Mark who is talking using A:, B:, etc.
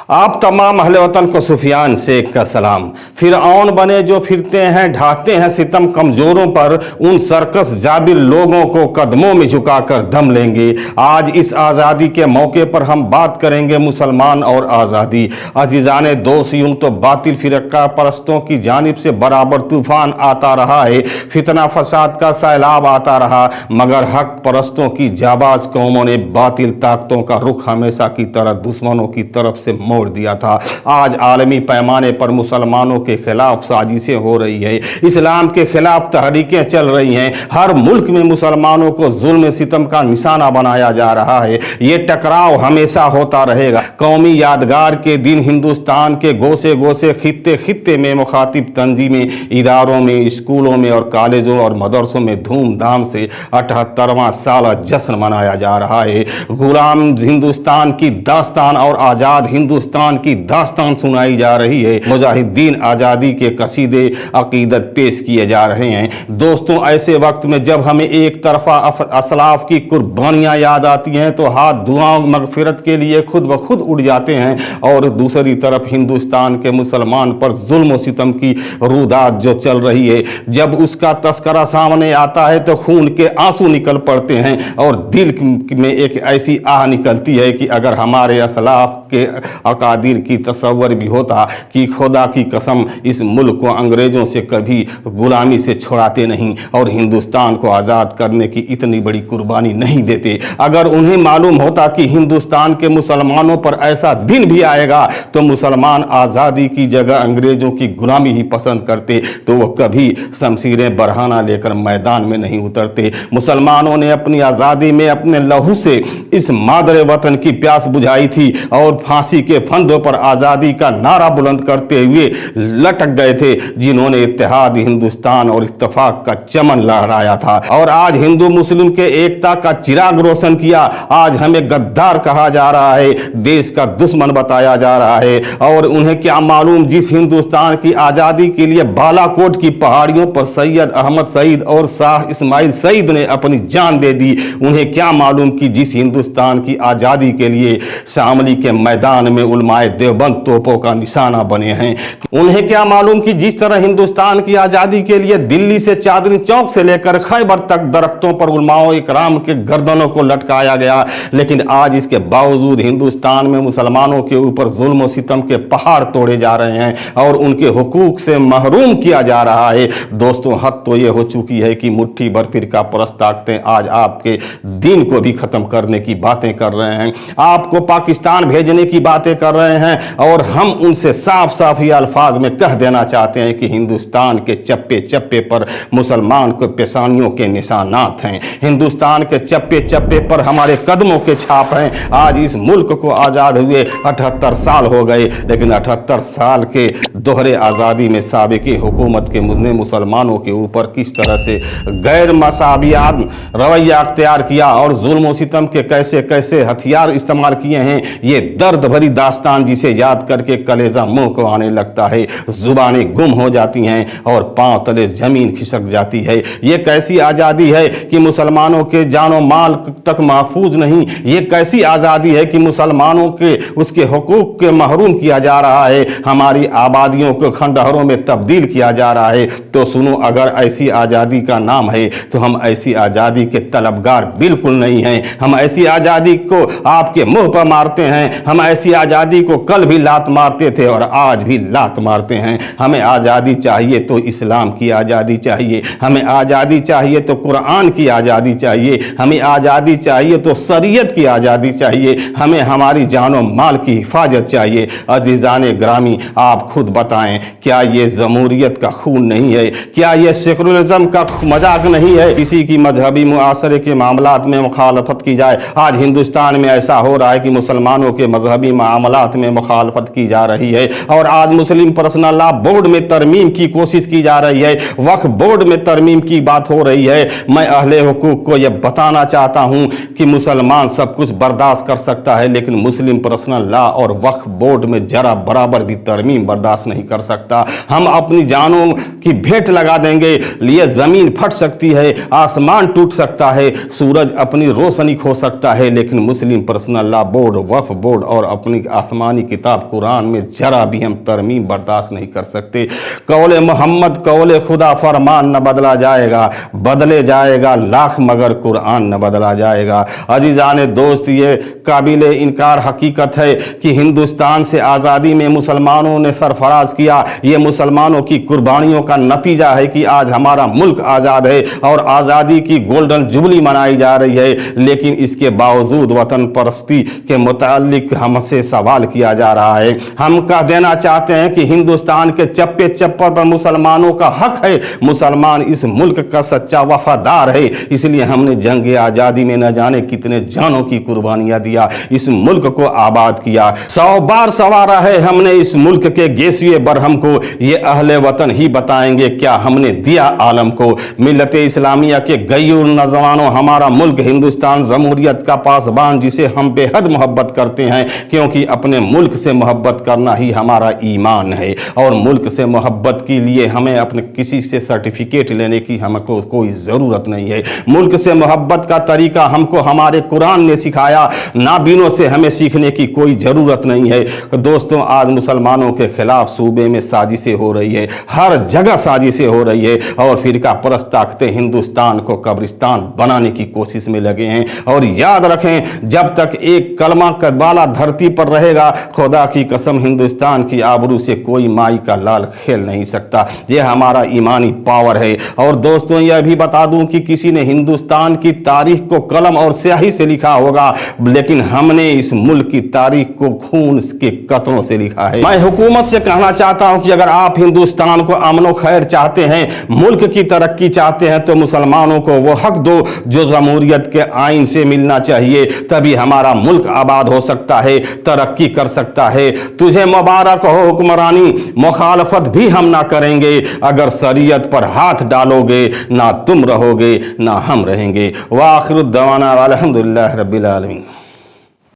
A: आप तमाम अहले वतन को सुफियान शेख का सलाम। फिरऔन बने जो फिरते हैं ढाते हैं सितम कमजोरों पर, उन सरकस जाबिर लोगों को कदमों में झुकाकर दम लेंगे। आज इस आज़ादी के मौके पर हम बात करेंगे मुसलमान और आज़ादी। अजीजाने दोस्त, यूं तो बातिल फिरका परस्तों की जानिब से बराबर तूफान आता रहा है, फितना फसाद का सैलाब आता रहा, मगर हक परस्तों की जाबाज कौमों ने बातिल ताकतों का रुख हमेशा की तरह दुश्मनों की तरफ से मोड़ दिया था। आज आलमी पैमाने पर मुसलमानों के खिलाफ साजिशें हो रही है, इस्लाम के खिलाफ तहरीकें चल रही हैं, हर मुल्क में मुसलमानों को जुल्म सितम का निशाना बनाया जा रहा है। ये टकराव हमेशा होता रहेगा। कौमी यादगार के दिन हिंदुस्तान के गोसे गोसे खित्ते खित्ते में मुखातिब तंजीमें, इदारों में, स्कूलों में और कॉलेजों और मदरसों में धूमधाम से 78वां साल जश्न मनाया जा रहा है। गुलाम हिंदुस्तान की दास्तान और आज़ाद हिंदुस्तान की दास्तान सुनाई जा रही है। मुजाहिदीन आज़ादी के कसीदे अकीदत पेश किए जा रहे हैं। दोस्तों, ऐसे वक्त में जब हमें एक तरफा असलाफ की कुर्बानियां याद आती हैं तो हाथ दुआओं मगफिरत के लिए खुद ब खुद उड़ जाते हैं, और दूसरी तरफ हिंदुस्तान के मुसलमान पर जुल्म सितम की रुदात जो चल रही है, जब उसका तस्करा सामने आता है तो खून के आंसू निकल पड़ते हैं और दिल में एक ऐसी आह निकलती है कि अगर हमारे असलाफ के अकादिर की तसव्वुर भी होता कि खुदा की कसम इस मुल्क को अंग्रेजों से कभी गुलामी से छुड़ाते नहीं और हिंदुस्तान को आज़ाद करने की इतनी बड़ी कुर्बानी नहीं देते। अगर उन्हें मालूम होता कि हिंदुस्तान के मुसलमानों पर ऐसा दिन भी आएगा तो मुसलमान आज़ादी की जगह अंग्रेजों की गुलामी ही पसंद करते, तो वो कभी शमशीरें बरहाना लेकर मैदान में नहीं उतरते। मुसलमानों ने अपनी आज़ादी में अपने लहू से इस मादर वतन की प्यास बुझाई थी और फांसी के फंदों पर आज़ादी का नारा बुलंद करते हुए लटक गए थे, जिन्होंने इत्तेहाद हिंदुस्तान और इत्तेफाक का चमन लहराया था और आज हिंदू मुस्लिम के एकता का चिराग रोशन किया। आज हमें गद्दार कहा जा रहा है, देश का दुश्मन बताया जा रहा है, और उन्हें क्या मालूम जिस हिंदुस्तान की आज़ादी के लिए बालाकोट की पहाड़ियों पर सैयद अहमद सईद और शाह इस्माइल सईद ने अपनी जान दे दी। उन्हें क्या मालूम कि जिस हिंदुस्तान की आज़ादी के लिए शामली के मैदान में उलमाए देवबंद तोपों का निशाना बने हैं। उन्हें क्या मालूम कि जिस तरह हिंदुस्तान की आज़ादी के लिए दिल्ली से चांदनी चौक से लेकर खैबर तक दरख्तों पर उलमाओं इकराम के गर्दनों को लटकाया गया, लेकिन आज इसके बावजूद हिंदुस्तान में मुसलमानों के ऊपर जुल्म और सितम के पहाड़ तोड़े जा रहे हैं और उनके हुकूक से महरूम किया जा रहा है। दोस्तों, हद तो ये हो चुकी है कि मुट्ठी भर फिरका परस्त ताकतें आज आपके दीन को भी खत्म करने की बातें कर रहे हैं, आपको पाकिस्तान भेजने की बातें कर रहे हैं, और हम उनसे साफ साफ ही अल्फाज में कह देना चाहते हैं कि हिंदुस्तान के चप्पे चप्पे पर मुसलमान को पेशानियों के निशानात हैं, हिंदुस्तान के चप्पे चप्पे पर हमारे कदमों के छाप हैं। आज इस मुल्क को आज़ाद हुए 78 साल हो गए, लेकिन 78 साल के दोहरे आज़ादी में साबिकी हुकूमत के मुसलमानों के ऊपर किस तरह से गैर मसाबियात रवैया अख्तियार किया और जुल्म सितम के कैसे कैसे हथियार इस्तेमाल किए हैं, ये दर्द भरी दास्तान जिसे याद करके कलेजा मुंह को आने लगता है, जुबानें गुम हो जाती हैं और पांव तले जमीन खिसक जाती है। ये कैसी आज़ादी है कि मुसलमानों के जानो माल तक महफूज नहीं, ये कैसी आज़ादी है कि मुसलमानों के उसके हुकूक के महरूम किया जा रहा है, हमारी आबादियों को खंडहरों में तब्दील किया जा रहा है। तो सुनो, अगर ऐसी आज़ादी का नाम है तो हम ऐसी आज़ादी के तलबगार बिल्कुल नहीं हैं। हम ऐसी आज़ादी को आपके मुंह पर मारते हैं, हम ऐसी आज़ादी को कल भी लात मारते थे और आज भी लात मारते हैं। हमें आज़ादी चाहिए तो इस्लाम की आज़ादी चाहिए, हमें आज़ादी चाहिए तो कुरान की आज़ादी चाहिए, हमें आज़ादी चाहिए तो शरीयत की आज़ादी चाहिए, हमें हमारी जानो माल की हिफाजत चाहिए। अजीज़ाने ग्रामी, आप खुद बताएं, क्या ये जमहूरियत का खून नहीं है? क्या ये सेकुलरिज्म का मजाक नहीं है? किसी की मजहबी मुआसरे के मामलात में मुखालफत की जाए। आज हिंदुस्तान में ऐसा हो रहा है कि मुसलमानों के मजहबी मामलात में मुखालफत की जा रही है और आज मुस्लिम पर्सनल पर्सनल लॉ बोर्ड में तरमीम की कोशिश की जा रही है, वक्फ बोर्ड में तरमीम की बात हो रही है। मैं अहले हुकूक को यह बताना चाहता हूं कि मुसलमान सब कुछ बर्दाश्त कर सकता है, लेकिन मुस्लिम पर्सनल लॉ और वक्फ बोर्ड में जरा बराबर भी तरमीम बर्दाश्त नहीं कर सकता। हम अपनी जानों की भेंट लगा देंगे, लिए जमीन फट सकती है, आसमान टूट सकता है, सूरज अपनी रोशनी खो सकता है, लेकिन मुस्लिम पर्सनल लॉ बोर्ड, वक्फ बोर्ड और अपनी आसमानी किताब कुरान में जरा भी हम तरमीम बर्दाश्त नहीं कर सकते। कौले मोहम्मद कौले खुदा फरमान न बदला जाएगा, बदले जाएगा लाख मगर कुरान न बदला जाएगा। अजीजान दोस्त, ये काबिल इनकार हकीकत है कि हिंदुस्तान से आज़ादी में मुसलमानों ने सरफराज किया। ये मुसलमानों की कुर्बानियों का नतीजा है कि आज हमारा मुल्क आज़ाद है और आज़ादी की गोल्डन जुबली मनाई जा रही है, लेकिन इसके बावजूद वतन परस्ती के मुतालिक हमसे सवाल किया जा रहा है। हम कह देना चाहते हैं कि हिंदुस्तान के चप्पे चप्पे पर मुसलमानों का हक है। मुसलमान इस मुल्क का सच्चा वफादार है, इसलिए हमने जंग आज़ादी में न जाने कितने जानों की कुर्बानियां दिया, इस मुल्क को आबाद किया। 100 बार सवारा है हमने इस मुल्क के गेसिए बरहम को, ये अहले वतन ही बताएंगे क्या हमने दिया आलम को। मिल्लत इस्लामिया के गयूर नौजवानों, हमारा मुल्क हिंदुस्तान जमहूरियत का पासबान, जिसे हम बेहद मोहब्बत करते हैं, क्योंकि अपने मुल्क से मोहब्बत करना ही हमारा ईमान है और मुल्क से मोहब्बत के लिए हमें अपने किसी से सर्टिफिकेट लेने की हमको कोई ज़रूरत नहीं है। मुल्क से मोहब्बत का तरीका हमको हमारे कुरान ने सिखाया, नाबीनों से हमें सीखने की कोई ज़रूरत नहीं है। दोस्तों, आज मुसलमानों के खिलाफ सूबे में साजिशें हो रही है, हर जगह साजिशें हो रही है और फिरका परस्त ताकतें हिंदुस्तान को कब्रिस्तान बनाने की कोशिश में लगे हैं। और याद रखें, जब तक एक कलमा कबाला धरती पर रहेगा, खुदा की कसम हिंदुस्तान की आबरू से कोई माई का लाल खेल नहीं सकता। यह हमारा ईमानी पावर है। और दोस्तों, यह भी बता दूं कि किसी ने हिंदुस्तान की तारीख को कलम और स्याही से लिखा होगा, लेकिन हमने इस मुल्क की तारीख को खून के कतरों से लिखा है। मैं हुकूमत से कहना चाहता हूं कि अगर आप हिंदुस्तान को अमन खैर चाहते हैं, मुल्क की तरक्की चाहते हैं, तो मुसलमानों को वो हक दो जो जमहूरियत के आइन से मिलना चाहिए। तभी हमारा मुल्क आबाद हो सकता है, तरक्की कर सकता है। तुझे मुबारक हो हुक्मरानी, मुखालफत भी हम ना करेंगे। अगर शरीयत पर हाथ डालोगे, ना तुम रहोगे ना हम रहेंगे। वाखिर दवाना अल्हम्दुलिल्लाह रब्बिल आलमीन।